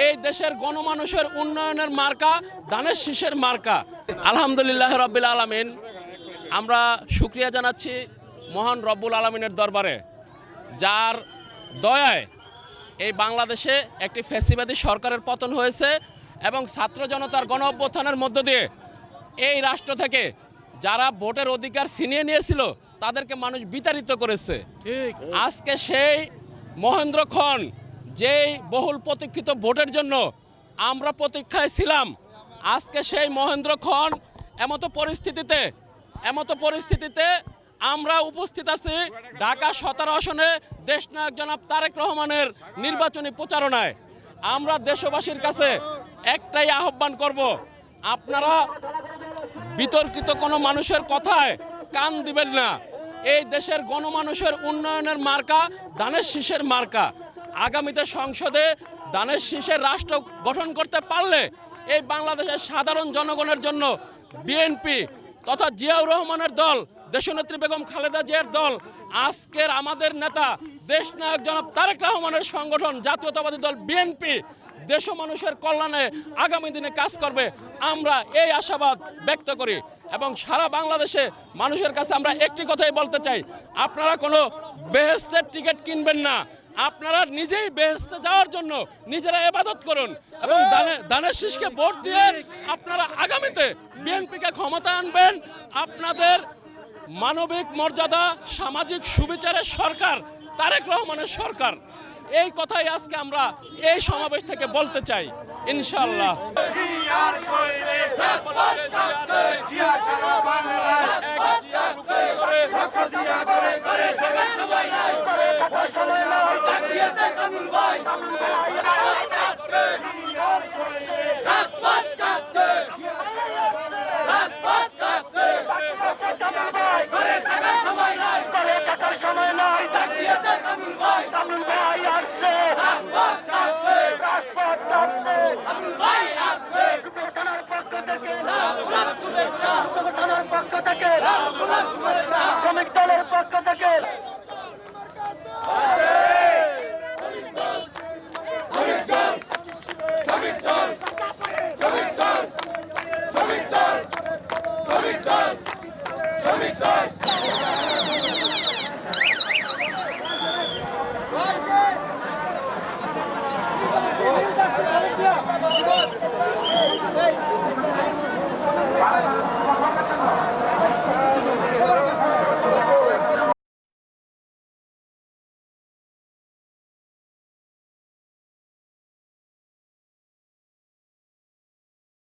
এই দেশের গণমানুষের উন্নয়নের মার্কা ধানের শীষের মার্কা। আলহামদুলিল্লাহ রাব্বিল আলামিন, আমরা শুকরিয়া জানাচ্ছি মহান রব্বুল আলামিনের দরবারে, যার দয়ায় এই বাংলাদেশে একটি ফ্যাসিবাদী সরকারের পতন হয়েছে এবং ছাত্র জনতার গণ অভ্যুত্থানের মধ্য দিয়ে এই রাষ্ট্র থেকে যারা ভোটের অধিকার ছিনিয়ে নিয়েছিল তাদেরকে মানুষ বিতাড়িত করেছে। আজকে সেই মহেন্দ্রক্ষণ, যেই বহুল প্রতীক্ষিত ভোটের জন্য আমরা প্রতীক্ষায় ছিলাম, আজকে সেই মহেন্দ্রক্ষণ এমতো পরিস্থিতিতে আমরা উপস্থিত আছি ঢাকা 17 আসনে দেশনায়ক জনাব তারেক রহমানের নির্বাচনী প্রচারণায়। আমরা দেশবাসীর কাছে একটাই আহ্বান করব, আপনারা বিতর্কিত কোনো মানুষের কথায় কান দিবেন না। এই দেশের গণমানুষের উন্নয়নের মার্কা ধানের শীষের মার্কা। আগামীতে সংসদে ধানের শীষের রাষ্ট্র গঠন করতে পারলে এই বাংলাদেশের সাধারণ জনগণের জন্য বিএনপি তথা জিয়াউর রহমানের দল, দেশনেত্রী বেগম খালেদা জিয়ার দল, আজকের আমাদের নেতা দেশনায়ক জনাব তারেক রহমানের সংগঠন জাতীয়তাবাদী দল বিএনপি দেশ মানুষের কল্যাণে আগামী দিনে কাজ করবে, আমরা এই আশাবাদ ব্যক্ত করি। এবং সারা বাংলাদেশে মানুষের কাছে আমরা একটি কথাই বলতে চাই, আপনারা কোনো বেহেশতের টিকিট কিনবেন না, আপনারা নিজেই বেহেশতে যাওয়ার জন্য নিজেরা ইবাদত করুন এবং ধানের শীষকে ভোট দিয়ে আপনারা আগামীতে বিএনপিকে ক্ষমতায় আনবেন। আপনাদের মানবিক মর্যাদা, সামাজিক সুবিচারের সরকার তারেক রহমানের সরকার, এই কথাই আজকে আমরা এই সমাবেশ থেকে বলতে চাই ইনশাআল্লাহ। ভাই